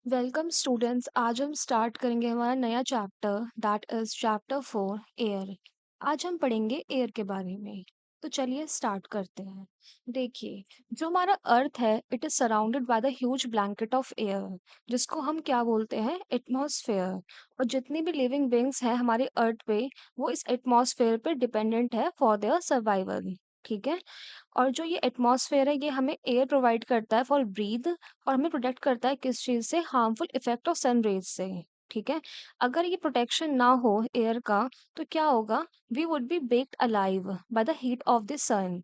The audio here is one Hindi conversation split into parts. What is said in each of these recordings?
Welcome students. आज हम स्टार्ट करेंगे हमारा नया chapter that is chapter 4 air. आज हम पढ़ेंगे एयर के बारे में। तो चलिए स्टार्ट करते हैं। देखिए, जो हमारा अर्थ है it is surrounded by the huge blanket of air, जिसको हम क्या बोलते हैं, एटमॉस्फेयर। और जितनी भी लिविंग बींग्स हैं हमारे अर्थ पे, वो इस एटमॉस्फेयर पे डिपेंडेंट है फॉर देयर सर्वाइवल। ठीक है। और जो ये एटमॉस्फेयर है ये हमें एयर प्रोवाइड करता है फॉर ब्रीथ, और हमें प्रोटेक्ट करता है किस चीज से, harmful effect of sun rays से। ठीक है। अगर ये प्रोटेक्शन ना हो एयर का, तो क्या होगा, we would be baked alive by the heat of the sun.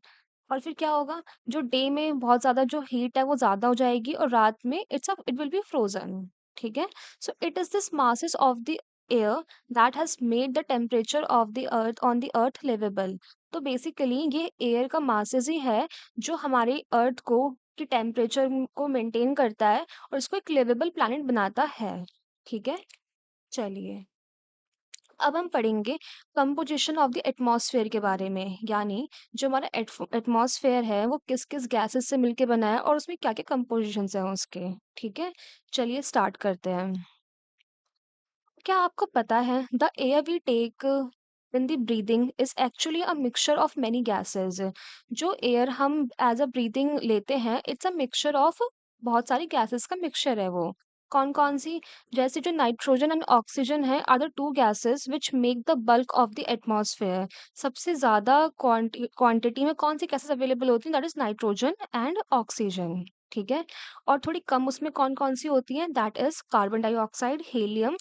और फिर क्या होगा, जो डे में बहुत ज्यादा जो हीट है वो ज्यादा हो जाएगी, और रात में इट विल बी फ्रोजन। ठीक है। So it is this masses of the air that has made the temperature of the earth on the earth livable. तो बेसिकली ये एयर का मासेस ही है जो हमारे अर्थ को की टेम्परेचर को मेंटेन करता है और इसको एक लिवेबल प्लैनेट बनाता है। ठीक है। चलिए, अब हम पढ़ेंगे कंपोजिशन ऑफ द एटमॉस्फेयर के बारे में, यानी जो हमारा एटमॉस्फेयर है वो किस किस गैसेस से मिलके बना है और उसमें क्या क्या कंपोजिशन है उसके। ठीक है। चलिए स्टार्ट करते हैं। क्या आपको पता है, the air we take in the breathing is actually a mixture of many gases. जो एयर हम एज अ ब्रीदिंग लेते हैं इट्स अ मिक्सचर ऑफ बहुत सारी गैसेस का मिक्सचर है वो। कौन कौन सी? जैसे जो नाइट्रोजन एंड ऑक्सीजन है are the two gases which make the bulk of the atmosphere. सबसे ज्यादा क्वांटिटी में कौन सी गैसेस अवेलेबल होती हैं, that is nitrogen and oxygen. ठीक है। और थोड़ी कम उसमें कौन कौन सी होती हैं, that is carbon dioxide, helium,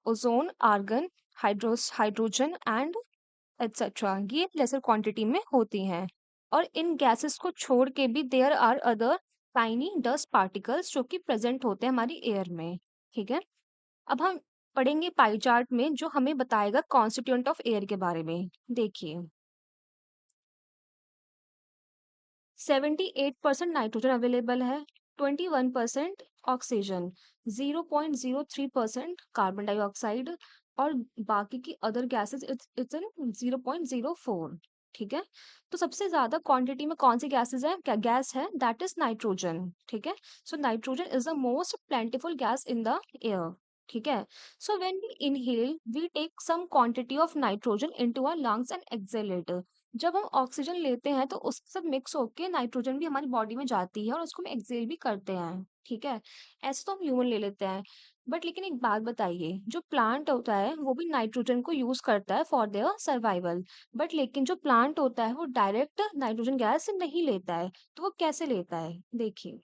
ozone, argon, hydrogen and etcetera. ये लेसर क्वांटिटी में होती हैं। और इन गैसेस को छोड़ के भी there are other tiny dust particles जो कि प्रेजेंट होते हैं हमारी एयर में। ठीक है। अब हम पढ़ेंगे पाई चार्ट में जो हमें बताएगा कॉन्स्टिट्यूएंट ऑफ एयर के बारे में। देखिए, 78% नाइट्रोजन अवेलेबल है, 21% ऑक्सीजन, 0.03% कार्बन डाइऑक्साइड, और बाकी की अदर गैसेस इट्स इन 0.04। ठीक है। तो सबसे ज्यादा क्वांटिटी में कौन सी गैसेस है, क्या गैस है, दैट इज नाइट्रोजन। ठीक है। So nitrogen is the most plentiful gas in the air. ठीक है। So when we inhale we take some quantity of nitrogen into our lungs and exhale. जब हम ऑक्सीजन लेते हैं तो उसके साथ मिक्स होके नाइट्रोजन भी हमारी बॉडी में जाती है और उसको हम एक्सहेल भी करते हैं। ठीक है। ऐसे तो हम ह्यूमन ले लेते हैं, बट लेकिन एक बात बताइए, जो प्लांट होता है वो भी नाइट्रोजन को यूज करता है फॉर देयर सर्वाइवल। बट लेकिन जो प्लांट होता है वो डायरेक्ट नाइट्रोजन गैस नहीं लेता है। तो वो कैसे लेता है, देखिए,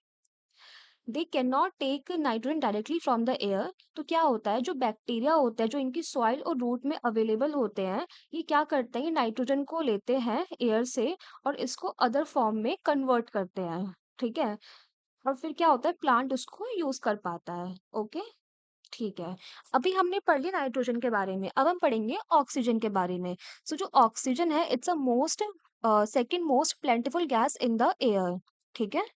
they can not take nitrogen directly from the air. तो क्या होता है, जो बैक्टीरिया होता है जो इनकी सॉइल और रूट में अवेलेबल होते हैं, ये क्या करते हैं, ये नाइट्रोजन को लेते हैं एयर से और इसको अदर फॉर्म में कन्वर्ट करते हैं। ठीक है। और फिर क्या होता है, प्लांट उसको यूज कर पाता है। ओके। ठीक है। अभी हमने पढ़ लिया नाइट्रोजन के बारे में, अब हम पढ़ेंगे ऑक्सीजन के बारे में। सो जो ऑक्सीजन है it's a most second most plentiful gas in the air. ठीक है।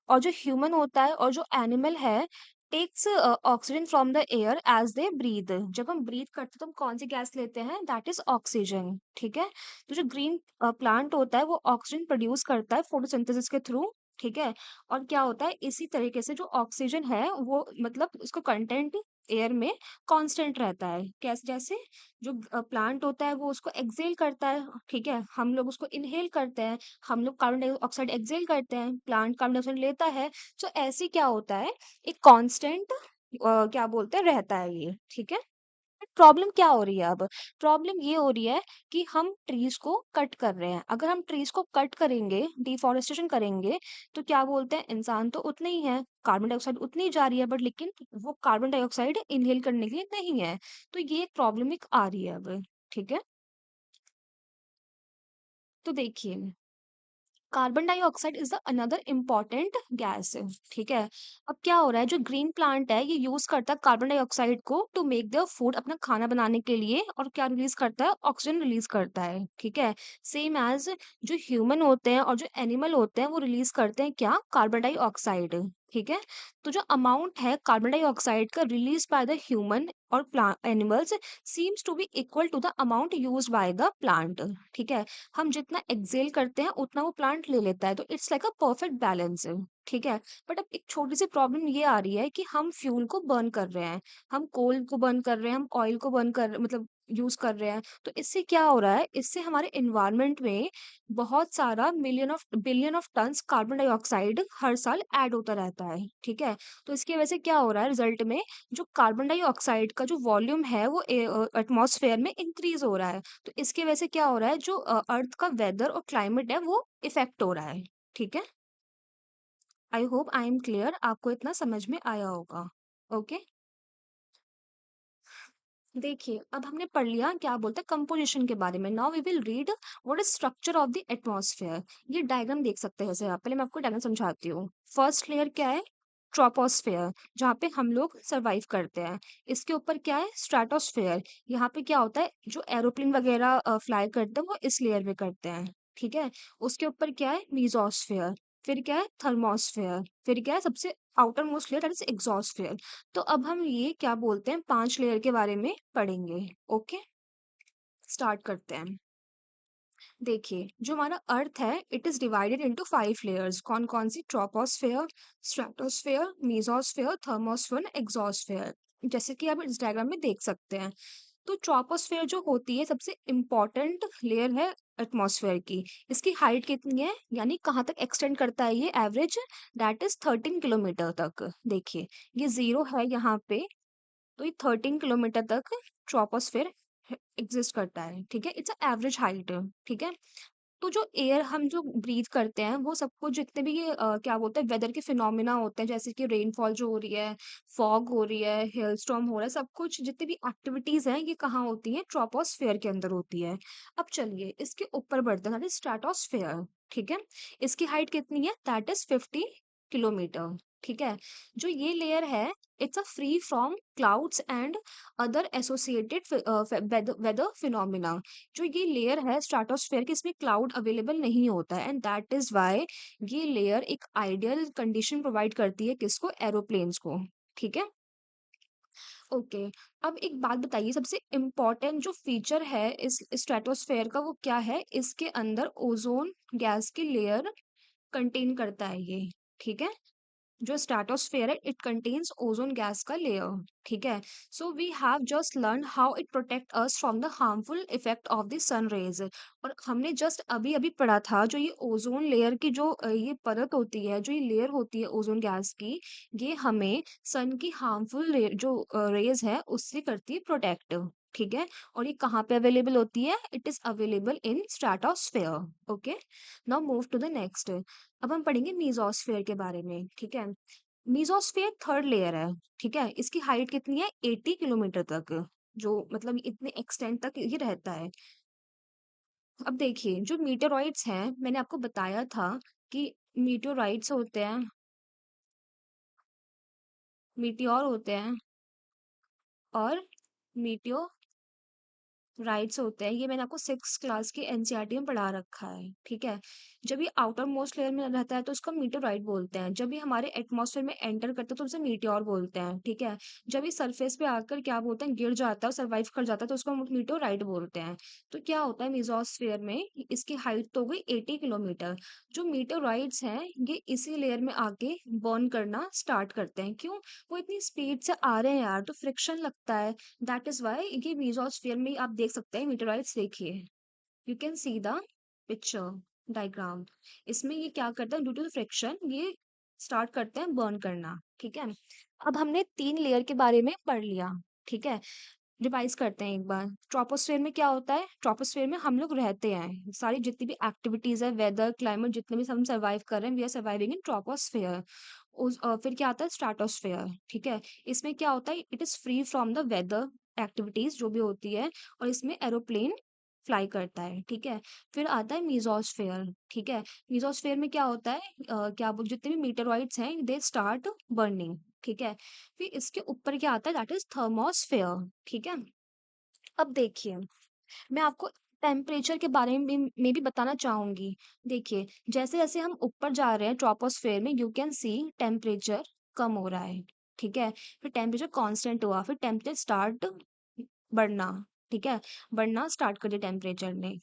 और जो ह्यूमन होता है और जो एनिमल है takes oxygen from the air as they breathe. जब हम ब्रीथ करते हैं तो हम कौन सी गैस लेते हैं, दैट इज ऑक्सीजन। ठीक है। तो जो ग्रीन प्लांट होता है वो ऑक्सीजन प्रोड्यूस करता है फोटोसिंथेसिस के थ्रू। ठीक है। और क्या होता है, इसी तरीके से जो ऑक्सीजन है वो मतलब उसका कंटेंट एयर में कांस्टेंट रहता है। कैसे, जैसे जो प्लांट होता है वो उसको एक्सहेल करता है, ठीक है, हम लोग उसको इनहेल करते हैं। हम लोग कार्बन डाइऑक्साइड एक्सहेल करते हैं, प्लांट कार्बन डाइऑक्साइड लेता है। तो ऐसे क्या होता है, एक कांस्टेंट क्या बोलते हैं, रहता है ये। ठीक है। प्रॉब्लम क्या हो रही है अब, प्रॉब्लम ये हो रही है कि हम ट्रीज को कट कर रहे हैं। अगर हम ट्रीज को कट करेंगे, डिफॉरेस्टेशन करेंगे, तो क्या बोलते हैं, इंसान तो उतने ही है, कार्बन डाइऑक्साइड उतनी ही जा रही है, बट लेकिन वो कार्बन डाइऑक्साइड इनहेल करने के लिए नहीं है। तो ये एक प्रॉब्लम एक आ रही है अब। ठीक है। तो देखिए, carbon dioxide is the another important gas. ठीक है। अब क्या हो रहा है, जो ग्रीन प्लांट है ये यूज करता है कार्बन डाइऑक्साइड को टू मेक द फूड, अपना खाना बनाने के लिए, और क्या रिलीज करता है, ऑक्सीजन रिलीज करता है। ठीक है। सेम एज जो ह्यूमन होते हैं और जो एनिमल होते हैं वो रिलीज करते हैं क्या, कार्बन डाइऑक्साइड। ठीक है? तो जो अमाउंट है कार्बन डाइऑक्साइड का रिलीज़ बाय द ह्यूमन और प्ला animals seems to be equal to the amount used by the plant, ठीक है? हम जितना एक्सहेल करते हैं उतना वो प्लांट ले लेता है, तो it's like a perfect balance, ठीक है? बट अब एक छोटी-सी प्रॉब्लम ये आ रही है कि हम फ्यूल को बर्न कर रहे हैं, हम कोल को बर्न कर रहे हैं, हम ऑयल को बर्न कर मतलब यूज़ कर रहे हैं, तो इससे क्या हो रहा है, इससे हमारे एनवायरनमेंट में बहुत सारा billion of tons carbon dioxide हर साल ऐड होता रहता है, ठीक है? तो इसकी वजह से क्या हो रहा है रिजल्ट में, जो कार्बन डाइऑक्साइड का जो वॉल्यूम है वो एटमॉस्फेयर में इंक्रीज हो रहा है। तो इसकी वजह से क्या हो रहा है, जो अर्थ का वेदर और क्लाइमेट है वो इफेक्ट हो रहा है, ठीक है? आई होप आई एम क्लियर, आपको इतना समझ में आया होगा। ओके, देखिए, अब हमने पढ़ लिया क्या बोलते हैं कंपोजिशन के बारे में। Now we will read what is structure of the atmosphere. ये डायग्राम देख सकते हैं जैसे आप, पहले मैं आपको डायग्राम समझाती हूँ। फर्स्ट लेयर क्या है, ट्रोपोस्फेयर, जहाँ पे हम लोग सरवाइव करते हैं। इसके ऊपर क्या है, स्ट्रेटोस्फेयर, यहाँ पे क्या होता है, जो एरोप्लेन वगैरह फ्लाई करते हैं वो इस लेयर में करते हैं, ठीक है? उसके ऊपर क्या है, मीजोस्फेयर, फिर क्या है, थर्मोस्फेयर, फिर क्या है, सबसे outer most layer that is exosphere. तो अब हम ये क्या बोलते हैं, 5 लेयर के बारे में पढ़ेंगे। ओके, स्टार्ट करते हैं। देखिए, जो हमारा अर्थ है it is divided into 5 layers. कौन-कौन सी, troposphere, stratosphere, mesosphere, thermosphere, exosphere. जैसे कि आप इस डायग्राम में देख सकते हैं। तो ट्रोपोस्फेयर जो होती है सबसे इम्पोर्टेंट लेयर है एटमॉस्फेयर की। इसकी हाइट कितनी है, यानी कहाँ तक एक्सटेंड करता है ये एवरेज, दैट इज 13 किलोमीटर तक। देखिए, ये 0 है यहाँ पे, तो ये 13 किलोमीटर तक ट्रोपोस्फेयर एग्जिस्ट करता है, ठीक है? इट्स अ एवरेज हाइट, ठीक है? तो जो एयर हम जो ब्रीथ करते हैं वो सब कुछ जितने भी ये क्या बोलते हैं वेदर के फिनोमिना होते हैं, जैसे कि रेनफॉल जो हो रही है, फॉग हो रही है, हेलस्टॉर्म हो रहा है, सब कुछ जितनी भी एक्टिविटीज हैं ये कहाँ होती हैं, ट्रोपोस्फेयर के अंदर होती है। अब चलिए इसके ऊपर बढ़ते हैं, दैट इज स्ट्रेटोस्फेयर, ठीक है? इसकी हाइट कितनी है, दैट इज 50 किलोमीटर, ठीक है? जो ये लेयर है it's a free from clouds and other associated weather phenomena. जो ये लेयर है स्ट्रेटोस्फेयर की, इसमें क्लाउड अवेलेबल नहीं होता है, एंड दैट इज व्हाई ये लेयर एक आइडियल कंडीशन प्रोवाइड करती है किसको, एरोप्लेन्स को, ठीक है? ओके, अब एक बात बताइए, सबसे इम्पोर्टेंट जो फीचर है इस स्ट्रेटोस्फेयर का वो क्या है, इसके अंदर ओजोन गैस की लेयर कंटेन करता है ये, ठीक है? जो स्ट्रेटोस्फेयर है इट कंटेन्स ओजोन गैस का लेयर, ठीक है? So we have just learn how it protect us from the harmful effect of the sun rays. और हमने जस्ट अभी अभी पढ़ा था जो ये ओजोन लेयर की जो ये परत होती है, जो ये लेयर होती है ओजोन गैस की, ये हमें सन की हार्मफुल जो रेज है उससे करती है प्रोटेक्ट, ठीक है? और ये कहाँ पे अवेलेबल होती है, it is available in stratosphere. Okay, now move to the next. अब हम पढ़ेंगे मीजोस्फेयर के बारे में, ठीक है? मीजोस्फेयर थर्ड लेयर है, ठीक है? इसकी हाइट कितनी है, 80 किलोमीटर तक, जो मतलब इतने एक्सटेंड तक ये रहता है। अब देखिए, जो मीटेरॉइड्स हैं मैंने आपको बताया था कि मीटेरॉइड्स होते हैं, मीटियोर होते हैं और मीटियो राइट्स होते हैं, ये मैंने आपको 6th क्लास की एनसीईआरटी में पढ़ा रखा है, ठीक है? जब ये आउटर मोस्ट लेयर में रहता है तो उसको मीटेओराइट बोलते हैं। जब ये हमारे एटमॉस्फेयर में एंटर करता है तो उसे मीटियोर बोलते हैं, ठीक है? जब ये सरफेस पे आकर क्या बोलते हैं, गिर जाता है, सर्वाइव कर जाता है, तो उसको हम मीटेओराइट बोलते हैं। तो क्या होता है मेसोस्फेयर में, इसकी हाइट तो हो गई 80 किलोमीटर। जो मीटेओराइट्स हैं ये इसी लेयर में आके बर्न करना स्टार्ट करते हैं। क्यों? वो इतनी स्पीड से आ रहे हैं यार, तो फ्रिक्शन लगता है, दैट इज वाई ये मेसोस्फीयर में आप देख सकते हैं मीटेओराइट्स। देखिए, you can see the picture diagram. इसमें ये क्या करता है, ड्यू टू द फ्रिक्शन ये स्टार्ट करते हैं बर्न करना, ठीक है? अब हमने 3 लेयर के बारे में पढ़ लिया, ठीक है? रिवाइज करते हैं एक बार। ट्रोपोस्फेयर में क्या होता है, ट्रोपोस्फेयर में हम लोग रहते हैं, सारी जितनी भी एक्टिविटीज है, वेदर क्लाइमेट जितने भी हम सर्वाइव कर रहे हैं, we are surviving in troposphere. फिर क्या आता है, स्ट्रेटोस्फेयर, ठीक है? इसमें क्या होता है, it is free from the weather activities जो भी होती है, और इसमें एरोप्लेन फ्लाई करता है, ठीक है? फिर आता है मीजोस्फेयर, ठीक है? मीजोस्फेयर में क्या होता है, जितने भी मीटेरॉइड्स हैं दे स्टार्ट बर्निंग, ठीक है? फिर इसके ऊपर क्या आता है, दैट इज थर्मोस्फेयर, ठीक है? अब देखिए, मैं आपको टेम्परेचर के बारे में भी बताना चाहूंगी। देखिए, जैसे जैसे हम ऊपर जा रहे हैं ट्रोपोस्फेयर में, यू कैन सी टेम्परेचर कम हो रहा है, ठीक है? फिर टेम्परेचर कांस्टेंट हुआ, फिर टेम्परेचर स्टार्ट बढ़ना, ठीक है? बढ़ना स्टार्ट कर दिया टेम्परेचर ने,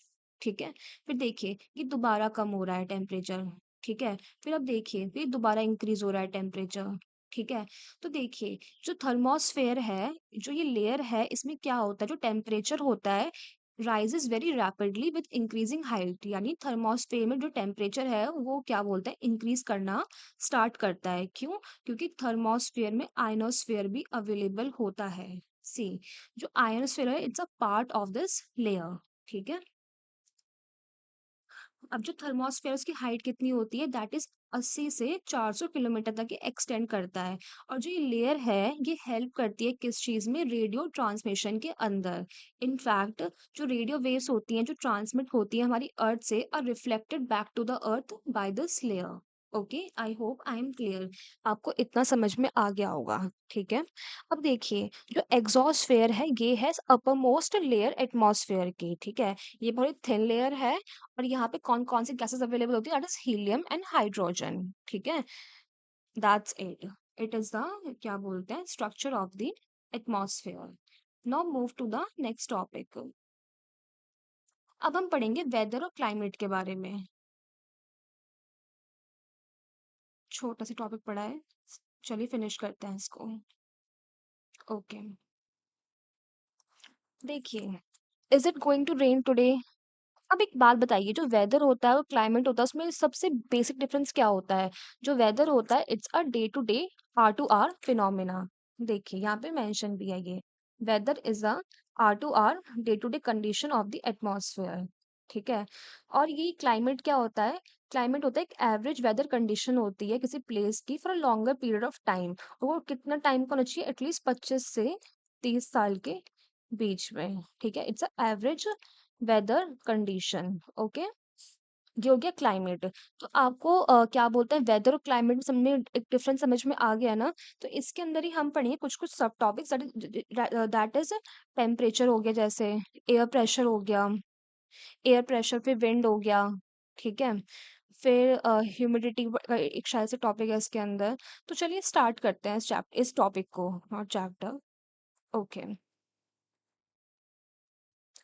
ठीक है? फिर देखिए ये दोबारा कम हो रहा है टेम्परेचर, ठीक है? फिर अब देखिए फिर दोबारा इंक्रीज हो रहा है टेम्परेचर, ठीक है? तो देखिए जो थर्मोस्फेयर है, जो ये लेयर है, इसमें क्या होता है, जो टेम्परेचर होता है rises very rapidly with increasing height, यानी थर्मोस्फेयर में जो टेम्परेचर है वो क्या बोलते हैं, इंक्रीज करना स्टार्ट करता है। क्यों? क्योंकि थर्मोस्फेयर में आयनोस्फेयर भी अवेलेबल होता है। सी, जो आयनोस्फेयर है it's a part of this layer, ठीक है? अब जो थर्मोस्फेयर की हाइट कितनी होती है, दैट इज 80 से 400 किलोमीटर तक ये एक्सटेंड करता है। और जो ये लेयर है ये हेल्प करती है किस चीज में, रेडियो ट्रांसमिशन के अंदर। इनफैक्ट जो रेडियो वेव्स होती हैं जो ट्रांसमिट होती है हमारी अर्थ से, are reflected back to the earth by this layer. Okay, I hope I am clear. आपको इतना समझ में आ गया होगा, ठीक है? अब देखिए जो एग्जॉस्फेयर है ये है अपर मोस्ट लेयर एटमॉस्फेयर की, ठीक है? ये बहुत थिन लेयर है और यहाँ पे कौन-कौन सी गैसेस अवेलेबल होती है, that is helium and hydrogen, ठीक है? That's it. It is the क्या बोलते हैं, structure of the atmosphere. Now move to the next topic. अब हम पढ़ेंगे वेदर और क्लाइमेट के बारे में। छोटा सा टॉपिक पढ़ा है, चलिए फिनिश करते हैं इसको। ओके, देखिए, is it going to rain today? अब एक बात बताइए, जो वेदर होता है और क्लाइमेट होता है उसमें सबसे बेसिक डिफरेंस क्या होता है? जो वेदर होता है it's a day to day, hour to hour phenomena. देखिए यहाँ पे मेंशन भी है ये, weather is a hour to hour day to day condition of the atmosphere, ठीक है? और ये क्लाइमेट क्या होता है? क्लाइमेट होता है एक एवरेज वेदर कंडीशन होती है किसी प्लेस की for a longer period of time. वो कितना टाइम का होना चाहिए, एटलीस्ट 25 से 30 साल के बीच में, ठीक है? It's a average weather condition, okay? ये हो गया क्लाइमेट। तो आपको क्या बोलते हैं, वेदर और क्लाइमेट में समझ में एक डिफरेंस समझ में आ गया ना? तो इसके अंदर ही हम पढ़ेंगे कुछ कुछ सब टॉपिक्स, दैट इज टेम्परेचर हो गया, जैसे एयर प्रेशर हो गया, एयर प्रेशर फिर विंड हो गया, ठीक है? फिर ह्यूमिडिटी का एक शायद से टॉपिक है इसके अंदर। तो चलिए स्टार्ट करते हैं इस टॉपिक को, not chapter. Okay,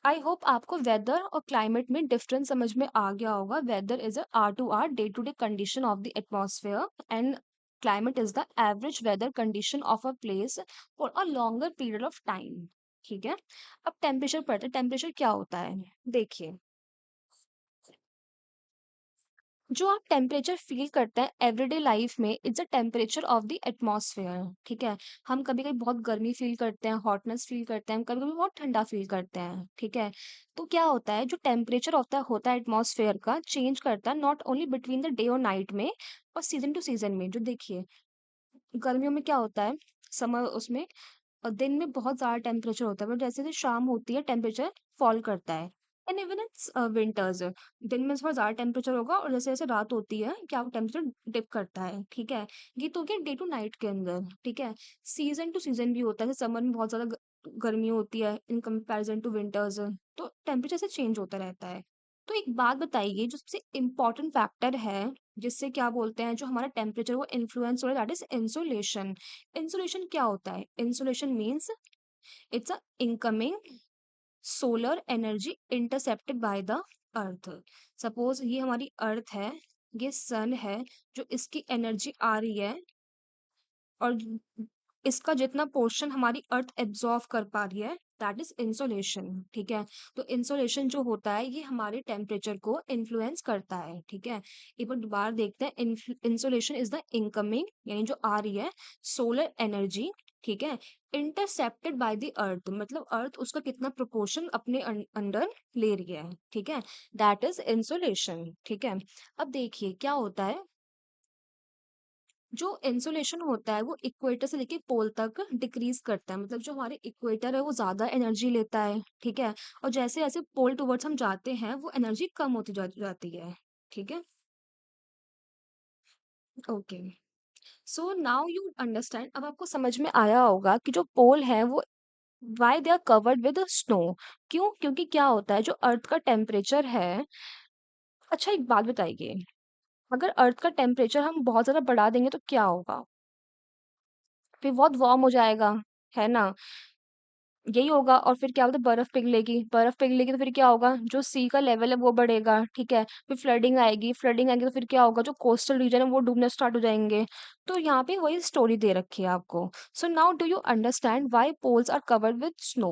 I hope आपको वेदर और क्लाइमेट में डिफरेंस समझ में आ गया होगा। Weather is hour to hour day to day condition of the atmosphere, and climate is the average weather condition of a place for a longer period of time, ठीक है? अब टेम्परेचर पढ़ते हैं, टेम्परेचर क्या होता है? देखिए, जो आप टेम्परेचर फील करते हैं एवरीडे लाइफ में it's a temperature of the atmosphere, ठीक है? हम कभी कभी बहुत गर्मी फील करते हैं, हॉटनेस फील करते हैं, हम कभी कभी बहुत ठंडा फील करते हैं, ठीक है? तो क्या होता है, जो टेम्परेचर होता है एटमॉस्फेयर का, चेंज करता है not only between the day और नाइट में, और सीजन टू सीजन में। जो देखिए गर्मियों में क्या होता है, समर उसमें दिन में बहुत ज़्यादा टेम्परेचर होता है, बट जैसे-जैसे शाम होती है टेम्परेचर फॉल करता है। एंड इवन इट्स विंटर्स, दिन में थोड़ा ज़्यादा टेम्परेचर होगा और जैसे-जैसे रात होती है क्या टेम्परेचर डिप करता है, ठीक है? ये तो हो गया डे टू नाइट के अंदर, ठीक है? सीज़न टू सीज़न भी होता है, जैसे समर में बहुत ज़्यादा ग गर्मी होती है इन कंपैरिज़न टू विंटर्स, तो टेम्परेचर से चेंज होता रहता है। तो एक बात बताइए, जो सबसे इम्पोर्टेंट फैक्टर है, जिससे क्या बोलते हैं, जो हमारा टेम्परेचर वो इन्फ्लुएंस हो रहा है, दैट इज़ इंसोलेशन। इंसुलेशन क्या होता है? Insulation means it's a incoming solar energy intercepted by the earth. Suppose ये हमारी अर्थ है, ये सन है, जो इसकी एनर्जी आ रही है, और इसका जितना पोर्शन हमारी अर्थ एब्जॉर्व कर पा रही है, दैट इज इंसोलेशन, ठीक है? तो इंसोलेशन जो होता है ये हमारे टेम्परेचर को इन्फ्लुएंस करता है, ठीक है? एक बार दोबारा देखते हैं, इंसोलेशन इज द इनकमिंग, यानी जो आ रही है सोलर एनर्जी, ठीक है? इंटरसेप्टेड बाय द अर्थ, मतलब अर्थ उसका कितना प्रोपोर्शन अपने अंडर ले रही है, ठीक है? दैट इज इंसोलेशन, ठीक है? अब देखिए क्या होता है, जो इंसुलेशन होता है वो इक्वेटर से लेके पोल तक डिक्रीज करता है, मतलब जो हमारे इक्वेटर है वो ज्यादा एनर्जी लेता है, ठीक है? और जैसे जैसे पोल टुवर्ड्स हम जाते हैं वो एनर्जी कम होती जाती है, ठीक है? Okay, so now you understand, अब आपको समझ में आया होगा कि जो पोल है वो why they are covered with snow. क्यों? क्योंकि क्या होता है, जो अर्थ का टेम्परेचर है, अच्छा एक बात बताइए, अगर अर्थ का टेम्परेचर हम बहुत ज्यादा बढ़ा देंगे तो क्या होगा? फिर बहुत वार्म हो जाएगा, है ना? यही होगा और फिर क्या बोलते हैं बर्फ पिघलेगी तो फिर क्या होगा जो सी का लेवल है वो बढ़ेगा, ठीक है? फिर फ्लडिंग आएगी तो फिर क्या होगा जो कोस्टल रीजन है वो डूबना स्टार्ट हो जाएंगे। तो यहाँ पे वही स्टोरी दे रखी है आपको। So now do you understand why poles are covered with snow?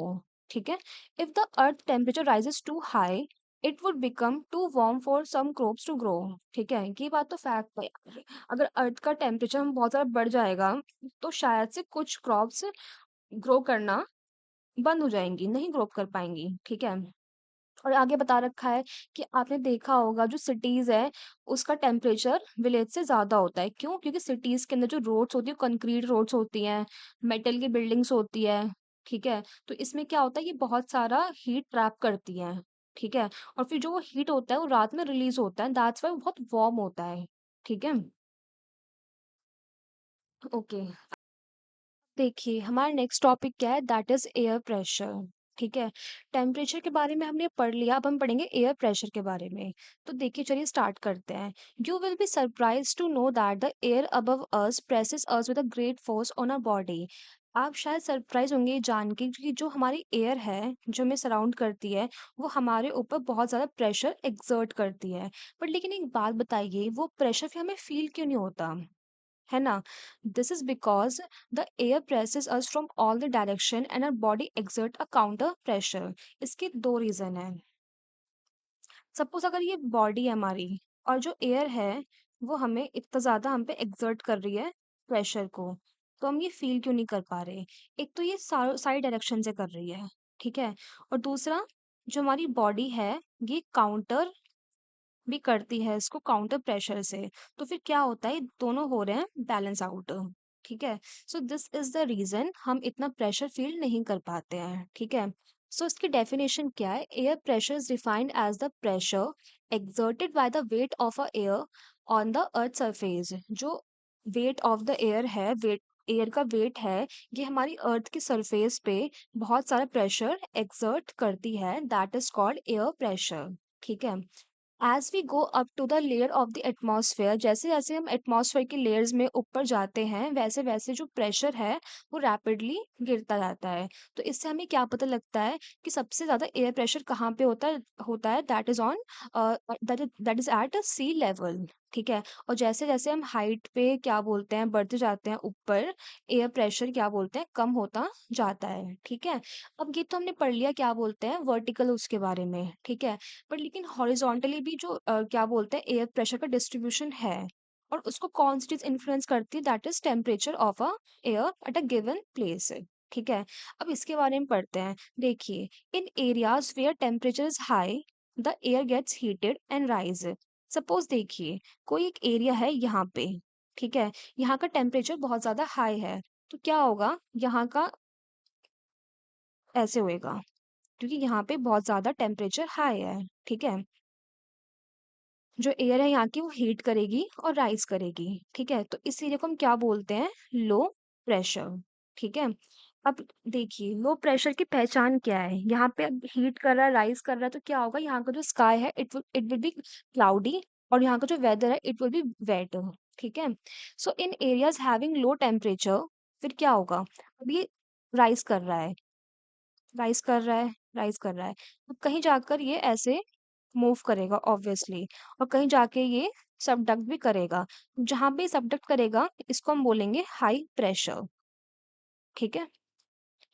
ठीक है। If the earth temperature rises too high it would become too warm for some crops to grow. ठीक है, ये बात तो फैक्ट है यार। अगर अर्थ का टेम्परेचर हम बहुत ज्यादा बढ़ जाएगा तो शायद से कुछ क्रॉप्स ग्रो करना बंद हो जाएँगी, नहीं ग्रो कर पाएँगी, ठीक है? और आगे बता रखा है कि आपने देखा होगा जो सिटीज़ है, उसका टेम्परेचर विलेज से ज़्यादा होता है। क्यों? क्योंकि सिटीज़ के अंदर जो रोड्स होती है, कंक्रीट रोड्स होती हैं, मेटल की बिल्डिंग्स होती है, ठीक है? तो इसमें क्या होता है, ये बहुत सारा हीट ट्रैप करती हैं, ठीक है? और फिर जो वो हीट होता है, वो रात में रिलीज़ होता है, दैट्स व्हाई वो बहुत वार्म होता है, ठीक है? ओके। देखिए, हमारा नेक्स्ट टॉपिक क्या है दैट इज़ एयर प्रेशर, ठीक है? टेम्परेचर के बारे में हमने पढ़ लिया, अब हम पढ़ेंगे एयर प्रेशर के बारे में। तो देखिए चलिए स्टार्ट करते हैं। You will be surprised to know that the air above us presses us with a great force on our body. आप शायद सरप्राइज होंगे ये जान के कि जो हमारी एयर है, जो हमें सराउंड करती है, वो हमारे ऊपर बहुत ज़्यादा प्रेशर एक्सर्ट करती है। बट लेकिन एक बात बताइए, वो प्रेशर फिर हमें फ़ील क्यों नहीं होता? है ना? This is because the air presses us from all the direction and our body exert a counter pressure. इसके दो रीजन है। सपोज अगर ये बॉडी है हमारी और जो एयर है वो हमें इतना ज्यादा हम पे एक्सर्ट कर रही है प्रेशर को, तो हम ये फील क्यों नहीं कर पा रहे? एक तो ये सारी डायरेक्शन से कर रही है, ठीक है? और दूसरा, जो हमारी बॉडी है ये काउंटर भी करती है इसको काउंटर प्रेशर से। तो फिर क्या होता है, दोनों हो रहे हैं बैलेंस आउट, ठीक है? So this is the reason हम इतना प्रेशर फील नहीं कर पाते हैं, ठीक है? सो इसकी डेफिनेशन क्या है? Air pressure is defined as the pressure exerted by the weight of a air on the earth surface। जो वेट ऑफ द एयर है, वेट एयर का वेट है, ये हमारी अर्थ की सरफेस पे बहुत सारा प्रेशर एक्सर्ट करती है, that is called air pressure, ठीक है? As we go up to the layer of the atmosphere, जैसे जैसे हम एटमॉस्फेयर की लेयर्स में ऊपर जाते हैं वैसे वैसे जो प्रेशर है वो रैपिडली गिरता जाता है। तो इससे हमें क्या पता लगता है कि सबसे ज्यादा एयर प्रेशर कहाँ पे होता है that is on that is at sea level, ठीक है? और जैसे जैसे हम हाइट पे क्या बोलते हैं बढ़ते जाते हैं ऊपर, एयर प्रेशर क्या बोलते हैं कम होता जाता है, ठीक है? अब ये तो हमने पढ़ लिया क्या बोलते हैं वर्टिकल उसके बारे में, ठीक है? पर लेकिन हॉरिजॉन्टली भी जो क्या बोलते हैं एयर प्रेशर का डिस्ट्रीब्यूशन है, और उसको कौन सी चीज इन्फ्लुएंस करती है that is temperature of a air at a given place, ठीक है? अब इसके बारे में पढ़ते हैं। देखिए, in areas where temperature is high the air gets heated and rise. Suppose देखिए, कोई एक एरिया है यहाँ पे, ठीक है? यहाँ का टेम्परेचर बहुत ज्यादा हाई है, तो क्या होगा यहाँ का, ऐसे होएगा, क्योंकि यहाँ पे बहुत ज्यादा टेम्परेचर हाई है, ठीक है? जो एयर है यहाँ की वो हीट करेगी और राइज करेगी, ठीक है? तो इस एरिया को हम क्या बोलते हैं? लो प्रेशर, ठीक है? अब देखिए लो प्रेशर की पहचान क्या है? यहाँ पे अब हीट कर रहा है राइज कर रहा है तो क्या होगा, यहाँ का जो स्काई है इट विल बी क्लाउडी, और यहाँ का जो वेदर है इट विल बी वेट, ठीक है? सो इन एरियाज हैविंग लो टेम्परेचर फिर क्या होगा, अब ये राइज कर रहा है, राइज कर रहा है, राइज कर रहा है। अब कहीं जाकर ये ऐसे मूव करेगा ऑब्वियसली, और कहीं जाके ये सबडक्ट भी करेगा। जहां पे सबडक्ट करेगा इसको हम बोलेंगे हाई प्रेशर, ठीक है?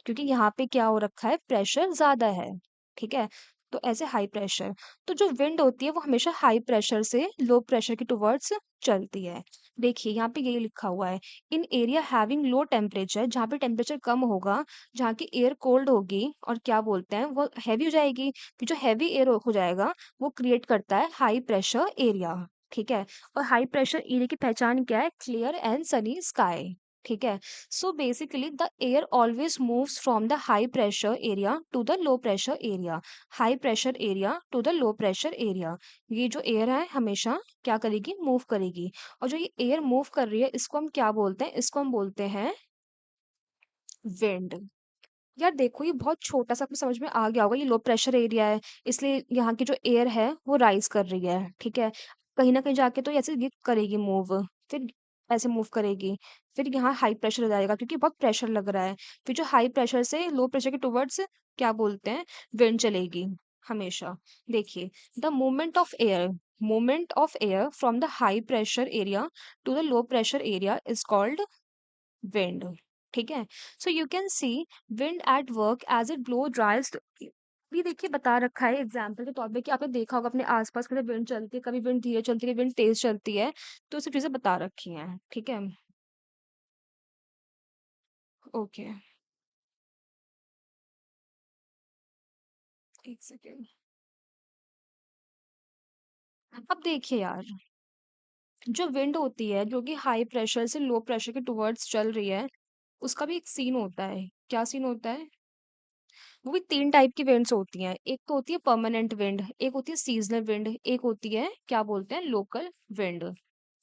क्योंकि यहाँ पे क्या हो रखा है, प्रेशर ज्यादा है, ठीक है? तो ऐसे हाई प्रेशर, तो जो विंड होती है वो हमेशा हाई प्रेशर से लो प्रेशर के टुवर्ड्स चलती है। देखिए यहाँ पे यही लिखा हुआ है, इन एरिया हैविंग लो टेम्परेचर, जहाँ पे टेम्परेचर कम होगा, जहाँ की एयर कोल्ड होगी और क्या बोलते हैं वो हैवी हो जाएगी, कि जो हैवी एयर हो जाएगा वो क्रिएट करता है हाई प्रेशर एरिया, ठीक है? और हाई प्रेशर एरिया की पहचान क्या है? क्लियर एंड सनी स्काई, ठीक है? So basically, the air always moves from the high pressure area to the low pressure area, high pressure area to the low pressure area। ये जो एयर है हमेशा क्या करेगी, मूव करेगी। और जो ये एयर मूव कर रही है इसको हम क्या बोलते हैं? इसको हम बोलते हैं विंड। यार देखो ये बहुत छोटा सा, आपको समझ में आ गया होगा, ये लो प्रेशर एरिया है इसलिए यहाँ की जो एयर है वो राइज कर रही है, ठीक है? कहीं ना कहीं जाके तो ऐसे ये करेगी मूव, फिर ऐसे मूव करेगी। फिर यहाँ हाई प्रेशर हो जाएगा क्योंकि बहुत प्रेशर लग रहा है। फिर जो हाई प्रेशर से लो प्रेशर के टुवर्ड्स क्या बोलते हैं, विंड चलेगी हमेशा। देखिए, the movement of air from the high pressure area to the low pressure area is called wind. ठीक है। So you can see wind at work as it blow drives. भी देखिए बता रखा है एग्जाम्पल के तौर पे कि आपने देखा होगा अपने आसपास कैसे विंड चलती है, कभी विंड धीरे चलती है, विंड तेज चलती है। तो ये सब चीजें बता रखी हैं। ठीक है। ओके। एक सेकेंड। अब देखिए यार, जो विंड होती है जो कि हाई प्रेशर से लो प्रेशर के टुवर्ड्स चल रही है, उसका भी एक सीन होता है। क्या सीन होता है? वो भी तीन टाइप की विंड्स होती हैं। एक तो होती है परमानेंट विंड, एक होती है सीजनल विंड, एक होती है क्या बोलते हैं, लोकल विंड।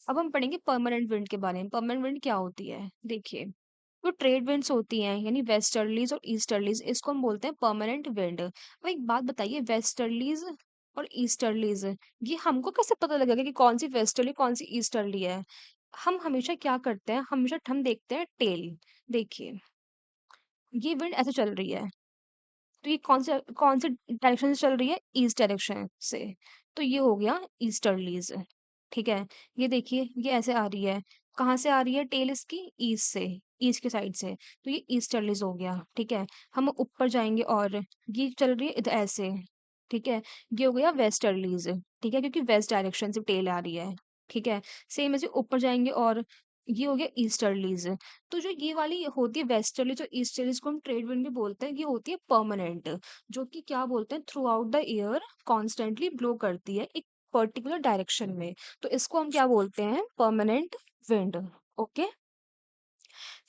अब हम पढ़ेंगे परमानेंट विंड के बारे में। परमानेंट विंड क्या होती है? देखिए, जो ट्रेड विंड्स होती हैं यानी वेस्टर्लीज और ईस्टर्लीज, इसको हम बोलते हैं परमानेंट विंड। अब एक बात बताइए, वेस्टर्लीज और ईस्टर्लीज, ये हमको कैसे पता लगेगा कि कौन सी वेस्टर्ली कौन सी ईस्टर्ली है? हम हमेशा क्या करते हैं, हमेशा हम देखते हैं टेल। देखिए, ये विंड ऐसे चल रही है, तो ये कौन से डायरेक्शन से चल रही है, ईस्ट डायरेक्शन से। तो ये हो गया ईस्टर्लीज। ठीक है। ये देखिए, ये ऐसे आ रही है। कहाँ से आ रही है टेल इसकी? ईस्ट से, ईस्ट के साइड से। तो ये ईस्टर्लीज हो गया। ठीक है। हम ऊपर जाएंगे और ये चल रही है इधर ऐसे। ठीक है। ये हो गया वेस्टर्लीज। ठीक है, क्योंकि वेस्ट डायरेक्शन से टेल आ रही है। ठीक है। सेम ऐसे ऊपर जाएंगे और ये हो गया ईस्टर्लीज। तो जो ये वाली होती है वेस्टर्लीज और ईस्टर्लीज को हम ट्रेड विंड भी बोलते हैं, ये होती है परमानेंट, जो कि क्या बोलते हैं, through out the year constantly blow करती है एक पर्टिकुलर डायरेक्शन में। तो इसको हम क्या बोलते हैं, परमानेंट विंड। ओके।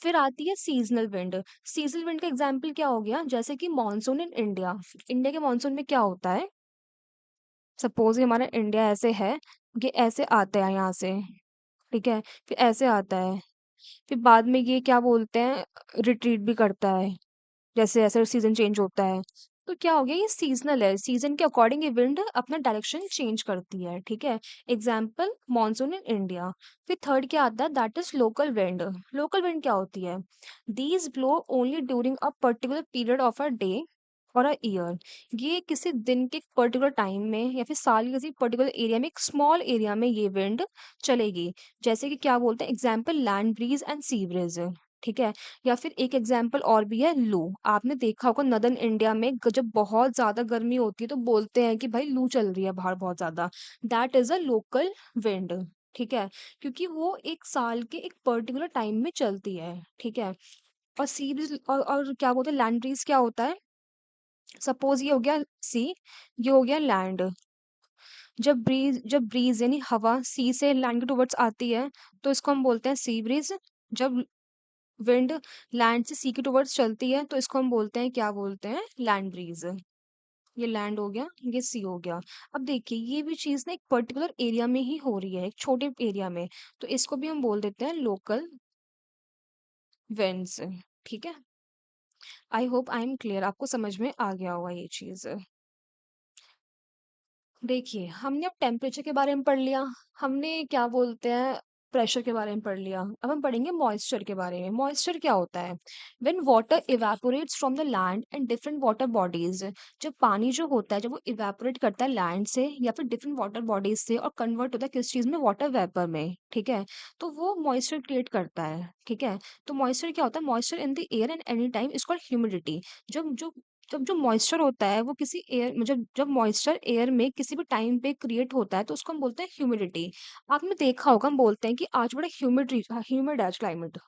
फिर आती है सीजनल विंड। सीजनल विंड का एग्जांपल क्या हो गया, जैसे कि मॉनसून इन इंडिया। इंडिया के मॉनसून में क्या होता है, सपोज ये हमारा इंडिया ऐसे है, ये ऐसे आता है यहाँ से। ठीक है। फिर ऐसे आता है, फिर बाद में ये क्या बोलते हैं, रिट्रीट भी करता है जैसे जैसे सीजन चेंज होता है। तो क्या हो गया, ये सीजनल है, सीजन के अकॉर्डिंग ये विंड अपना डायरेक्शन चेंज करती है। ठीक है। Example monsoon in India. फिर थर्ड क्या आता है, that is local wind. Local wind क्या होती है, these blow only during a particular period of a day और अ ईयर। ये किसी दिन के पर्टिकुलर टाइम में या फिर साल के किसी पर्टिकुलर एरिया में, एक स्मॉल एरिया में ये विंड चलेगी। जैसे कि क्या बोलते हैं, example land breeze and sea breeze. ठीक है। या फिर एक एग्जाम्पल और भी है, लू। आपने देखा होगा नदर्न इंडिया में जब बहुत ज्यादा गर्मी होती है तो बोलते हैं कि भाई लू चल रही है बाहर बहुत ज्यादा। That is a local wind. ठीक है। क्योंकि वो एक साल के एक पर्टिकुलर टाइम में चलती है। ठीक है। और सी ब्रीज और क्या बोलते हैं, लैंड ब्रीज क्या होता है, सपोज ये हो गया सी, ये हो गया लैंड। जब ब्रीज यानी हवा सी से लैंड के टुवर्ड्स आती है, तो इसको हम बोलते हैं सी ब्रीज। जब विंड लैंड से सी के टुवर्ड्स चलती है, तो इसको हम बोलते हैं, क्या बोलते हैं, लैंड ब्रीज। ये लैंड हो गया, ये सी हो गया। अब देखिए, ये भी चीज ना एक पर्टिकुलर एरिया में ही हो रही है, एक छोटे एरिया में। तो इसको भी हम बोल देते हैं लोकल विंड्स। ठीक है। आई होप आई एम क्लियर, आपको समझ में आ गया होगा ये चीज। देखिए, हमने अब टेम्परेचर के बारे में पढ़ लिया, हमने क्या बोलते हैं, प्रेशर के बारे में पढ़ लिया। अब हम पढ़ेंगे मॉइस्चर के बारे में। मॉइस्चर क्या होता है, when water evaporates from the land and different water bodies. जब पानी जो होता है, जब वो इवेपोरेट करता है लैंड से या फिर डिफरेंट वाटर बॉडीज से और कन्वर्ट होता है किस चीज में, वाटर वेपर में। ठीक है। तो वो मॉइस्चर क्रिएट करता है। ठीक है। तो मॉइस्चर क्या होता है, moisture in the air and any time is called humidity. जब जो जब जो मॉइस्चर होता है वो किसी एयर में, जब जब मॉइस्चर एयर में किसी भी टाइम पे क्रिएट होता है, तो उसको हम बोलते हैं ह्यूमिडिटी। आपने देखा होगा, हम बोलते हैं कि आज बड़ा ह्यूमिड ह्यूमिड आज climate,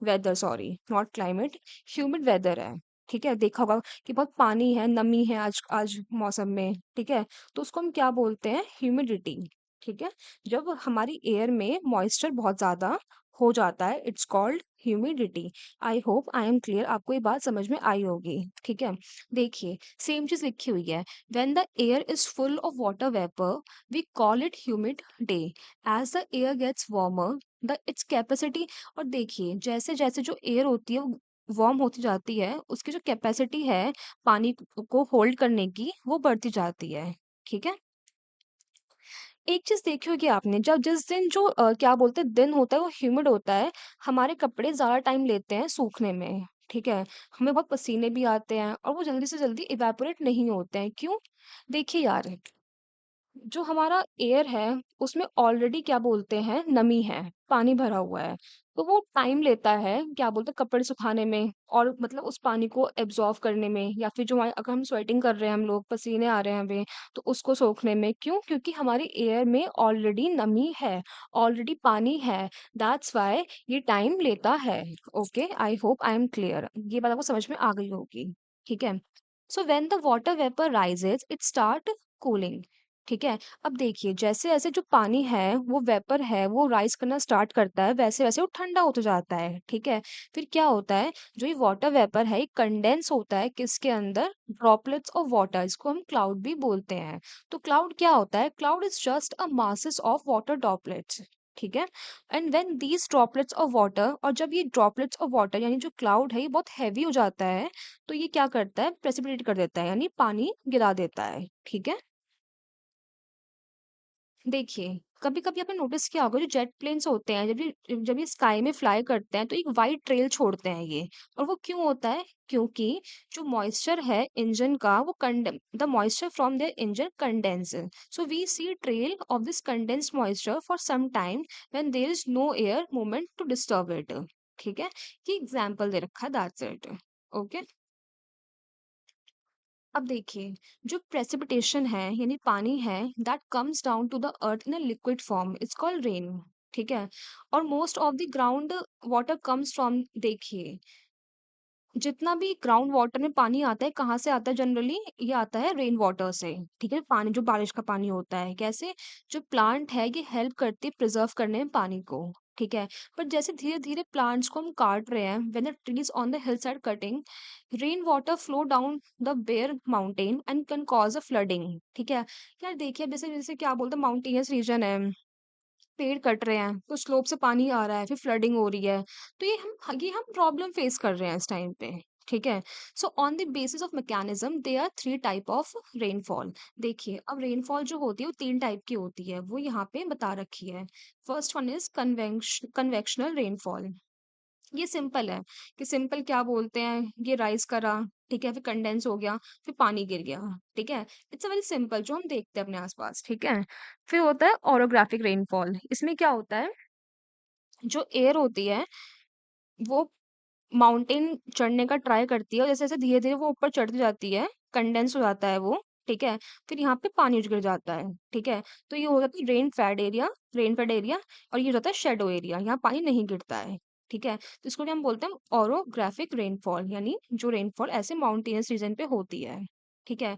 weather, sorry not climate, humid weather है। ठीक है। देखा होगा कि बहुत पानी है, नमी है आज आज मौसम में। ठीक है। तो उसको हम क्या बोलते हैं, ह्यूमिडिटी। ठीक है। जब हमारी एयर में मॉइस्चर बहुत ज्यादा हो जाता है, it's called humidity. I hope I am clear, आपको ये बात समझ में आई होगी। ठीक है। देखिए, सेम चीज लिखी हुई है, when the air is full of water vapour we call it humid day. As the air gets warmer the its capacity. और देखिए, जैसे जैसे जो एयर होती है वो वार्म होती जाती है, उसकी जो कैपेसिटी है पानी को होल्ड करने की, वो बढ़ती जाती है। ठीक है। एक चीज़ देखी होगी आपने, जब जिस दिन जो क्या बोलते हैं दिन होता है वो ह्यूमिड होता है, हमारे कपड़े ज़्यादा टाइम लेते हैं सूखने में, ठीक है? हमें बहुत पसीने भी आते हैं और वो जल्दी से जल्दी इवेपोरेट नहीं होते हैं, क्यों? देखिए यार, जो हमारा एयर है, उसमें ऑलरेडी क्या बोलते हैं नमी है, पानी भरा हुआ है। तो वो टाइम लेता है क्या बोलते हैं कपड़े सुखाने में और मतलब उस पानी को एब्ज़ॉर्ब करने में, या फिर जो हमारे अगर हम स्वेटिंग कर रहे हैं हम लोग, पसीने आ रहे हैं हमें, तो उसको सोखने में। क्यों? क्योंकि हमारे एयर में ऑलरेडी नमी है, ऑलरेडी पानी है। दैट्स व्हाई ये टाइम लेता है। Okay, I hope I am clear. ये बात आपको समझ में आ गई होगी। ठीक है? So when the water vapour rises it start cooling. ठीक है? अब देखिए जैसे-जैसे जो पानी है, वो वेपर है, वो राइज़ करना स्टार्ट करता है, वैसे-वैसे वो ठंडा होता जाता है, ठीक है? फिर क्या होता है, जो ये वाटर वेपर है, ये कंडेंस होता है किसके अंदर? ड्रॉपलेट्स ऑफ वाटर, इसको हम क्लाउड भी बोलते हैं। तो क्लाउड क्या होता है? Cloud is just a masses of water droplets, ठीक है? And when these droplets of water, और जब ये ड्रॉपलेट्स ऑफ वाटर यानी जो क्लाउड है, ये बहुत हेवी हो जाता है, तो ये क्या करता है? प्रेसिपिटेट कर देता है, यानी पानी गिरा देता है, ठीक है? देखिए, कभी-कभी आपने नोटिस किया होगा जो जेट प्लेन्स होते हैं, जब ये स्काई में फ्लाई करते हैं तो एक व्हाइट ट्रेल छोड़ते हैं ये। और वो क्यों होता है? क्योंकि जो मॉइस्चर है इंजन का वो कंड the moisture from their engine condense. So we see trail of this condensed moisture for some time when there is no air movement to disturb it. ठीक है? ये एग्जांपल दे रखा है, दैट्स इट। ओके? अब देखिए, जो प्रेसिपिटेशन है यानी पानी है, that comes down to the earth in a liquid form, it's called rain. ठीक है? और most of the ground water comes from, देखिए, जितना भी ग्राउंड वाटर में पानी आता है, कहाँ से आता है जनरली? ये आता है रेन वाटर से, ठीक है? पानी जो बारिश का पानी होता है। कैसे? जो प्लांट है ये हेल्प करती है प्रिजर्व करने में पानी को, ठीक है? पर जैसे धीरे-धीरे प्लांट्स को हम काट रहे हैं, when the trees on the hill side cutting, rain water flow down the bare mountain and can cause a flooding, ठीक है? यार देखिए, जैसे जैसे क्या बोलते हैं माउंटेनियस रीजन है, पेड़ कट रहे हैं, तो स्लोप से पानी आ रहा है, फिर फ्लडिंग हो रही है। तो ये हम प्रॉब्लम फेस कर रहे हैं इस टाइम पे, ठीक है? So on the basis of mechanism there are 3 type of rainfall. देखिए, अब रेनफॉल जो होती है वो 3 टाइप की होती है, वो यहाँ पे बता रखी है। First one is conventional rainfall. ये सिंपल है कि सिंपल क्या बोलते हैं, ये राइज़ करा, ठीक है? फिर कंडेंस हो गया, फिर पानी गिर गया, ठीक है? इट्स अ वेरी सिंपल जो हम देखते हैं अपने आस-पास, ठीक है? फिर होता है ओरोग्राफिक रेनफॉल। इसमें क्या होता है, जो एयर होती है वो माउंटेन चढ़ने का ट्राई करती है और जैसे-जैसे धीरे-धीरे वो ऊपर चढ़ती जाती है, कंडेंस हो जाता है वो, ठीक है? फिर यहाँ पे पानी गिर जाता है, ठीक है? तो ये हो जाता है रेन फेड एरिया, और ये हो जाता है शैडो एरिया, यहाँ पानी नहीं गिरता है, ठीक है? तो इसको क्या हम बोलते हैं, ओरोग्राफिक रेनफॉल, यानी जो रेनफॉल ऐसे माउंटेनियस रीजन पे होती है, ठीक है?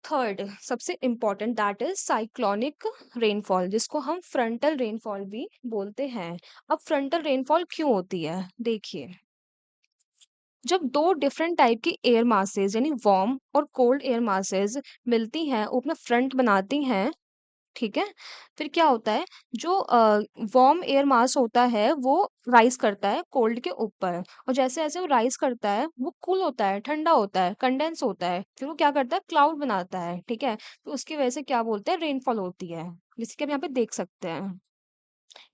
थर्ड सबसे important that is cyclonic rainfall, जिसको हम फ्रंटल रेनफॉल भी बोलते हैं। अब फ्रंटल रेनफॉल क्यों होती है? देखिए, जब 2 डिफरेंट टाइप की एयर मासेस यानी वार्म और कोल्ड एयर मासेस मिलती हैं, वो अपना फ्रंट बनाती हैं, ठीक है? फिर क्या होता है, जो वार्म एयर मास होता है वो राइज़ करता है कोल्ड के ऊपर, और जैसे-जैसे वो राइज़ करता है, वो कूल होता है, ठंडा होता है, कंडेंस होता है, फिर वो क्या करता है, क्लाउड बनाता है, ठीक है? तो उसकी वजह से क्या बोलते हैं, रेनफॉल होती है, जैसे कि आप यहाँ पे देख सकते हैं।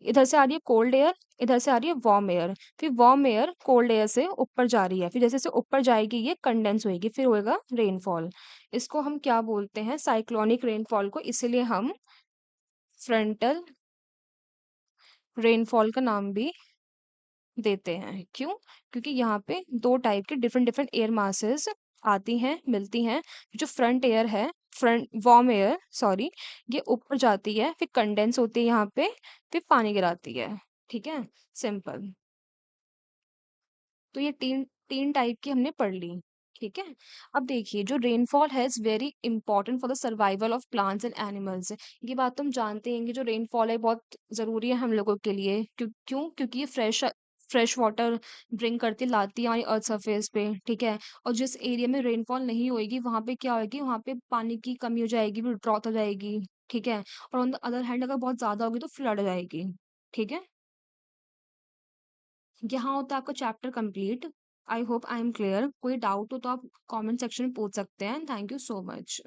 इधर से आ रही है कोल्ड एयर, इधर से आ रही है वार्म एयर, फिर वार्म एयर कोल्ड एयर से ऊपर जा रही है, फिर जैसे-जैसे ऊपर जाएगी ये कंडेंस होएगी, फिर होएगा रेनफॉल। इसको हम क्या बोलते हैं, साइक्लोनिक रेनफॉल को, इसीलिए हम फ्रंटल रेनफॉल का नाम भी देते हैं। क्यों? क्योंकि यहाँ पे 2 टाइप के डिफरेंट-डिफरेंट एयर मासेस आती हैं, मिलती हैं। जो फ्रंट एयर है, फ्रंट वार्म एयर सॉरी, ये ऊपर जाती है, फिर कंडेंस होती है यहाँ पे, फिर पानी गिराती है। ठीक है? सिंपल। तो ये 3 टाइप की हमने पढ़ ली, ठीक है? अब देखिए, जो रेनफॉल है is very important for the survival of plants and animals. ये बात तो हम जानते हैं कि जो रेनफॉल है बहुत ज़रूरी है हम लोगों के लिए। क्यों? क्योंकि ये फ्रेश वाटर ब्रिंग करती लाती है हमारी अर्थ सरफेस पे, ठीक है? और जिस एरिया में रेनफॉल नहीं होएगी, वहाँ पे क्या होएगी, वहाँ पे पानी की कमी हो जाएगी, फिर ड्रॉट हो जाएगी, ठीक है? और ऑन द अदर हैंड अगर बहुत ज़्यादा होगी तो फ्लड हो जाएगी, ठीक है? यहाँ होता है आपका chapter complete. I hope I am clear. कोई डाउट हो तो आप कमेंट सेक्शन में पूछ सकते हैं। Thank you so much.